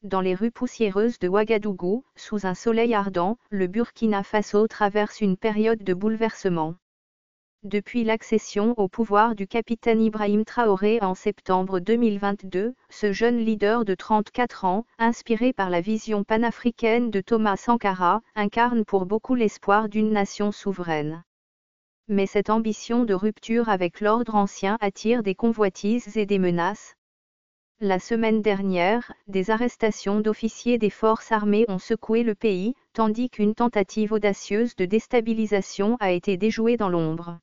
Dans les rues poussiéreuses de Ouagadougou, sous un soleil ardent, le Burkina Faso traverse une période de bouleversement. Depuis l'accession au pouvoir du capitaine Ibrahim Traoré en septembre 2022, ce jeune leader de 34 ans, inspiré par la vision panafricaine de Thomas Sankara, incarne pour beaucoup l'espoir d'une nation souveraine. Mais cette ambition de rupture avec l'ordre ancien attire des convoitises et des menaces. La semaine dernière, des arrestations d'officiers des forces armées ont secoué le pays, tandis qu'une tentative audacieuse de déstabilisation a été déjouée dans l'ombre.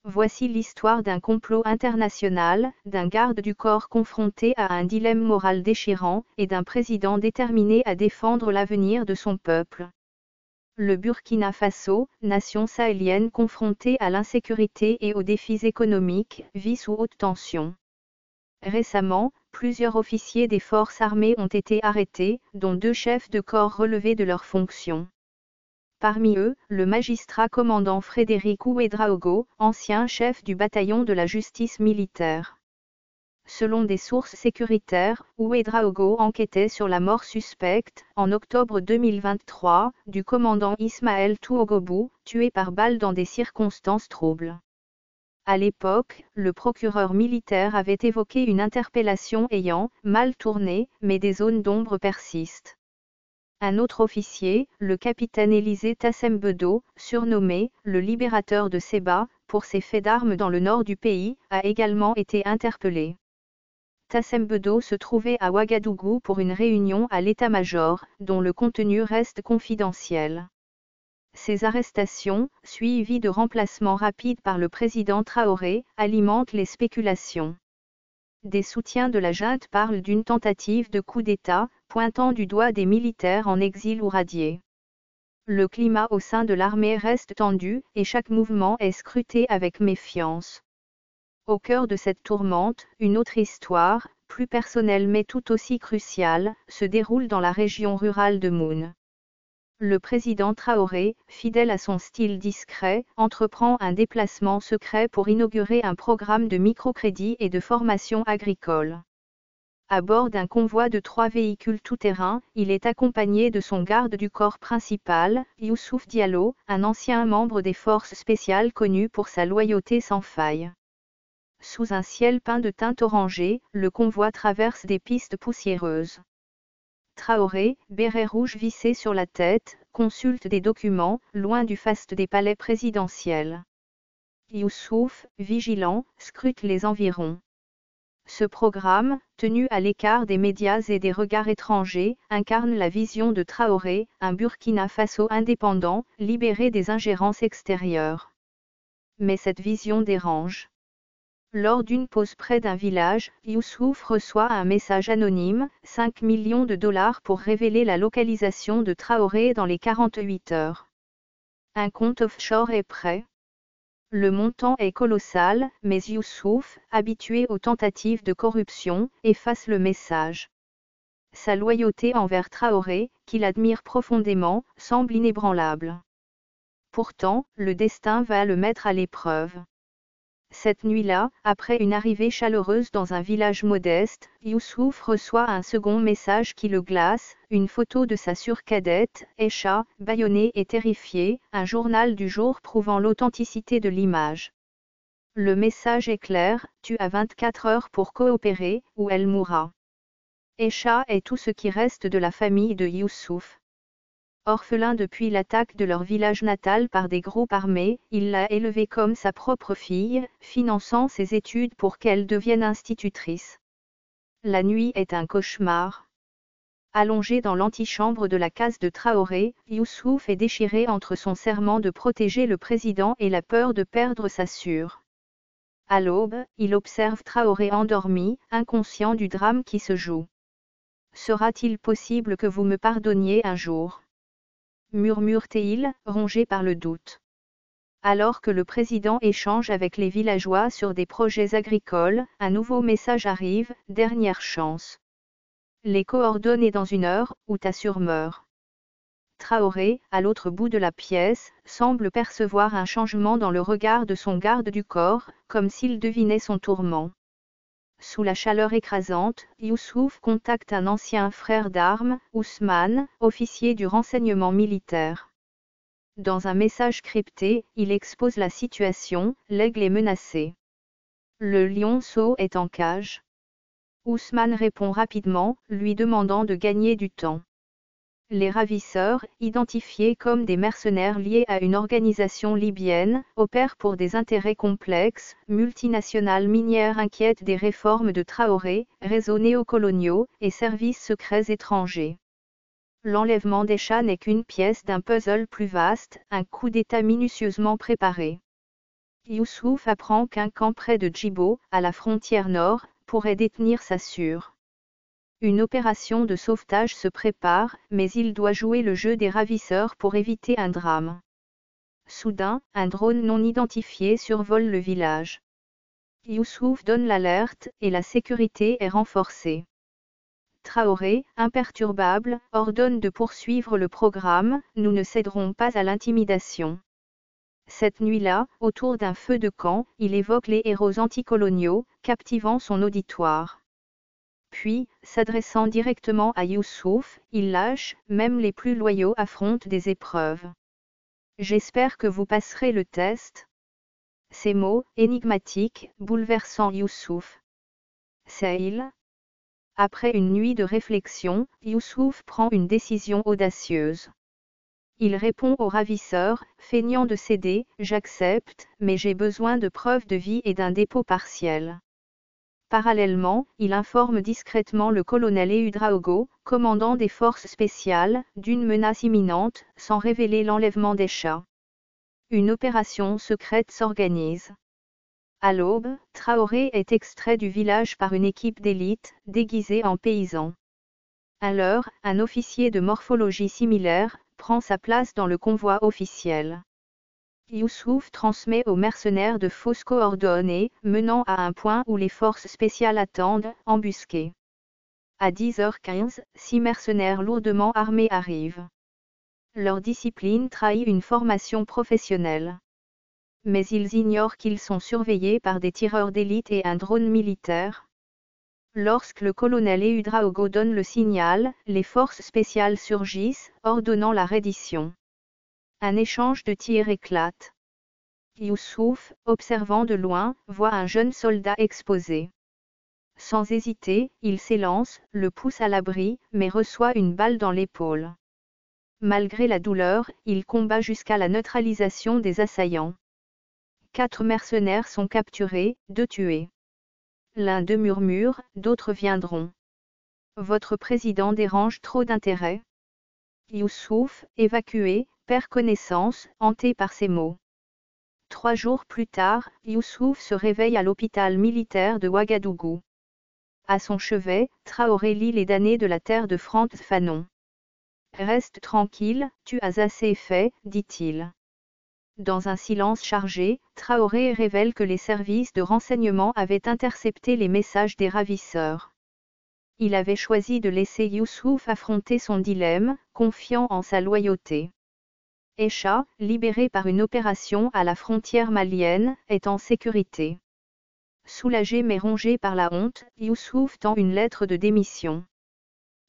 Voici l'histoire d'un complot international, d'un garde du corps confronté à un dilemme moral déchirant, et d'un président déterminé à défendre l'avenir de son peuple. Le Burkina Faso, nation sahélienne confrontée à l'insécurité et aux défis économiques, vit sous haute tension. Récemment, plusieurs officiers des forces armées ont été arrêtés, dont 2 chefs de corps relevés de leurs fonctions. Parmi eux, le magistrat commandant Frédéric Ouédraogo, ancien chef du bataillon de la justice militaire. Selon des sources sécuritaires, Ouédraogo enquêtait sur la mort suspecte, en octobre 2023, du commandant Ismaël Touogobou, tué par balle dans des circonstances troubles. À l'époque, le procureur militaire avait évoqué une interpellation ayant mal tourné, mais des zones d'ombre persistent. Un autre officier, le capitaine Élisée Tassembedo, surnommé « le libérateur de Séba » pour ses faits d'armes dans le nord du pays, a également été interpellé. Tassembedo se trouvait à Ouagadougou pour une réunion à l'état-major, dont le contenu reste confidentiel. Ces arrestations, suivies de remplacements rapides par le président Traoré, alimentent les spéculations. Des soutiens de la junte parlent d'une tentative de coup d'État, pointant du doigt des militaires en exil ou radiés. Le climat au sein de l'armée reste tendu, et chaque mouvement est scruté avec méfiance. Au cœur de cette tourmente, une autre histoire, plus personnelle mais tout aussi cruciale, se déroule dans la région rurale de Moune. Le président Traoré, fidèle à son style discret, entreprend un déplacement secret pour inaugurer un programme de microcrédit et de formation agricole. À bord d'un convoi de 3 véhicules tout-terrain, il est accompagné de son garde du corps principal, Youssouf Diallo, un ancien membre des forces spéciales connu pour sa loyauté sans faille. Sous un ciel peint de teinte orangée, le convoi traverse des pistes poussiéreuses. Traoré, béret rouge vissé sur la tête, consulte des documents, loin du faste des palais présidentiels. Youssouf, vigilant, scrute les environs. Ce programme, tenu à l'écart des médias et des regards étrangers, incarne la vision de Traoré, un Burkina Faso indépendant, libéré des ingérences extérieures. Mais cette vision dérange. Lors d'une pause près d'un village, Youssouf reçoit un message anonyme, 5 millions de dollars pour révéler la localisation de Traoré dans les 48 heures. Un compte offshore est prêt. Le montant est colossal, mais Youssouf, habitué aux tentatives de corruption, efface le message. Sa loyauté envers Traoré, qu'il admire profondément, semble inébranlable. Pourtant, le destin va le mettre à l'épreuve. Cette nuit-là, après une arrivée chaleureuse dans un village modeste, Youssouf reçoit un second message qui le glace, une photo de sa surcadette, Aïcha, bâillonnée et terrifiée, un journal du jour prouvant l'authenticité de l'image. Le message est clair, tu as 24 heures pour coopérer, ou elle mourra. Aïcha est tout ce qui reste de la famille de Youssouf. Orphelin depuis l'attaque de leur village natal par des groupes armés, il l'a élevée comme sa propre fille, finançant ses études pour qu'elle devienne institutrice. La nuit est un cauchemar. Allongé dans l'antichambre de la case de Traoré, Youssouf est déchiré entre son serment de protéger le président et la peur de perdre sa sûre. À l'aube, il observe Traoré endormi, inconscient du drame qui se joue. Sera-t-il possible que vous me pardonniez un jour ? Murmure-t-il, rongé par le doute. Alors que le président échange avec les villageois sur des projets agricoles, un nouveau message arrive, dernière chance. Les coordonnées dans 1 heure, ou ta sûre meurt. Traoré, à l'autre bout de la pièce, semble percevoir un changement dans le regard de son garde du corps, comme s'il devinait son tourment. Sous la chaleur écrasante, Youssouf contacte un ancien frère d'armes, Ousmane, officier du renseignement militaire. Dans un message crypté, il expose la situation, l'aigle est menacé. Le lionceau est en cage. Ousmane répond rapidement, lui demandant de gagner du temps. Les ravisseurs, identifiés comme des mercenaires liés à une organisation libyenne, opèrent pour des intérêts complexes, multinationales minières inquiètes des réformes de Traoré, réseaux néocoloniaux, et services secrets étrangers. L'enlèvement d'Aïcha n'est qu'une pièce d'un puzzle plus vaste, un coup d'État minutieusement préparé. Youssouf apprend qu'un camp près de Djibo, à la frontière nord, pourrait détenir Sassure. Une opération de sauvetage se prépare, mais il doit jouer le jeu des ravisseurs pour éviter un drame. Soudain, un drone non identifié survole le village. Youssouf donne l'alerte, et la sécurité est renforcée. Traoré, imperturbable, ordonne de poursuivre le programme, nous ne céderons pas à l'intimidation. Cette nuit-là, autour d'un feu de camp, il évoque les héros anticoloniaux, captivant son auditoire. Puis, s'adressant directement à Youssouf, il lâche, même les plus loyaux affrontent des épreuves. J'espère que vous passerez le test. Ces mots, énigmatiques, bouleversant Youssouf. C'est il. Après une nuit de réflexion, Youssouf prend une décision audacieuse. Il répond au ravisseur, feignant de céder, j'accepte, mais j'ai besoin de preuves de vie et d'un dépôt partiel. Parallèlement, il informe discrètement le colonel Ouedraogo, commandant des forces spéciales, d'une menace imminente, sans révéler l'enlèvement d'Aïcha. Une opération secrète s'organise. À l'aube, Traoré est extrait du village par une équipe d'élite, déguisée en paysan. À l'heure, un officier de morphologie similaire, prend sa place dans le convoi officiel. Youssouf transmet aux mercenaires de fausses coordonnées, menant à un point où les forces spéciales attendent, embusquées. À 10h15, 6 mercenaires lourdement armés arrivent. Leur discipline trahit une formation professionnelle. Mais ils ignorent qu'ils sont surveillés par des tireurs d'élite et un drone militaire. Lorsque le colonel Ouedraogo donne le signal, les forces spéciales surgissent, ordonnant la reddition. Un échange de tirs éclate. Youssouf, observant de loin, voit un jeune soldat exposé. Sans hésiter, il s'élance, le pousse à l'abri, mais reçoit une balle dans l'épaule. Malgré la douleur, il combat jusqu'à la neutralisation des assaillants. 4 mercenaires sont capturés, 2 tués. L'un d'eux murmure, d'autres viendront. Votre président dérange trop d'intérêt. Youssouf, évacué, perd connaissance, hanté par ces mots. 3 jours plus tard, Youssouf se réveille à l'hôpital militaire de Ouagadougou. À son chevet, Traoré lit les damnés de la terre de Frantz Fanon. Reste tranquille, tu as assez fait, dit-il. Dans un silence chargé, Traoré révèle que les services de renseignement avaient intercepté les messages des ravisseurs. Il avait choisi de laisser Youssouf affronter son dilemme, confiant en sa loyauté. Aïcha, libéré par une opération à la frontière malienne, est en sécurité. Soulagé mais rongé par la honte, Youssouf tend une lettre de démission.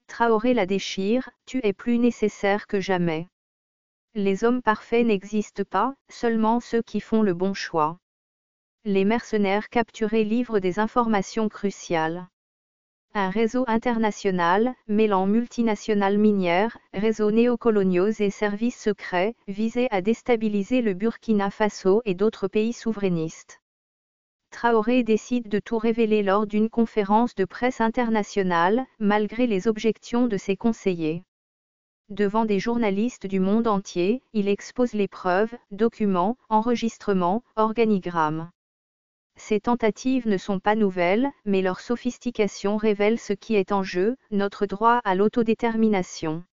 Traoré la déchire, tu es plus nécessaire que jamais. Les hommes parfaits n'existent pas, seulement ceux qui font le bon choix. Les mercenaires capturés livrent des informations cruciales. Un réseau international, mêlant multinationales minières, réseaux néocoloniaux et services secrets, visait à déstabiliser le Burkina Faso et d'autres pays souverainistes. Traoré décide de tout révéler lors d'une conférence de presse internationale, malgré les objections de ses conseillers. Devant des journalistes du monde entier, il expose les preuves, documents, enregistrements, organigrammes. Ces tentatives ne sont pas nouvelles, mais leur sophistication révèle ce qui est en jeu, notre droit à l'autodétermination.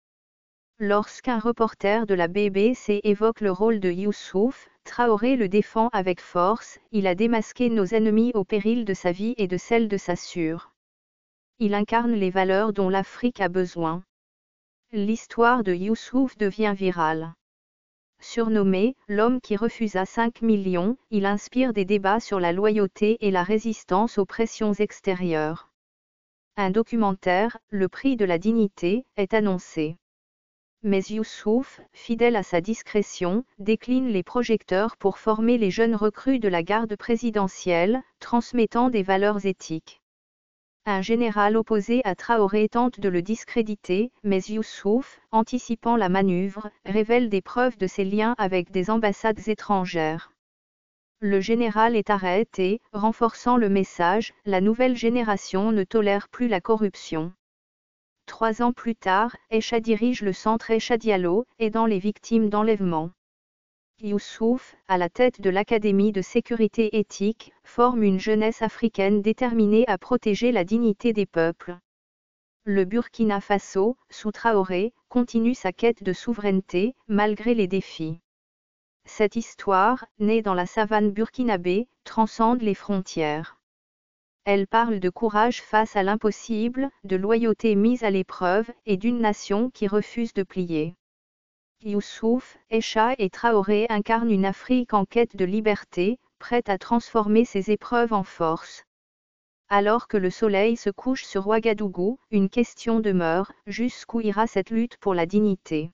Lorsqu'un reporter de la BBC évoque le rôle de Youssouf, Traoré le défend avec force, il a démasqué nos ennemis au péril de sa vie et de celle de Sassure. Il incarne les valeurs dont l'Afrique a besoin. L'histoire de Youssouf devient virale. Surnommé « l'homme qui refusa 5 millions », il inspire des débats sur la loyauté et la résistance aux pressions extérieures. Un documentaire, Le prix de la dignité, est annoncé. Mais Youssouf, fidèle à sa discrétion, décline les projecteurs pour former les jeunes recrues de la garde présidentielle, transmettant des valeurs éthiques. Un général opposé à Traoré tente de le discréditer, mais Youssouf, anticipant la manœuvre, révèle des preuves de ses liens avec des ambassades étrangères. Le général est arrêté, renforçant le message « La nouvelle génération ne tolère plus la corruption ». 3 ans plus tard, Aïcha dirige le centre Aïcha Diallo, aidant les victimes d'enlèvement. Youssouf, à la tête de l'Académie de sécurité éthique, forme une jeunesse africaine déterminée à protéger la dignité des peuples. Le Burkina Faso, sous Traoré, continue sa quête de souveraineté, malgré les défis. Cette histoire, née dans la savane burkinabé, transcende les frontières. Elle parle de courage face à l'impossible, de loyauté mise à l'épreuve, et d'une nation qui refuse de plier. Youssouf, Aïcha et Traoré incarnent une Afrique en quête de liberté, prête à transformer ses épreuves en force. Alors que le soleil se couche sur Ouagadougou, une question demeure, jusqu'où ira cette lutte pour la dignité ?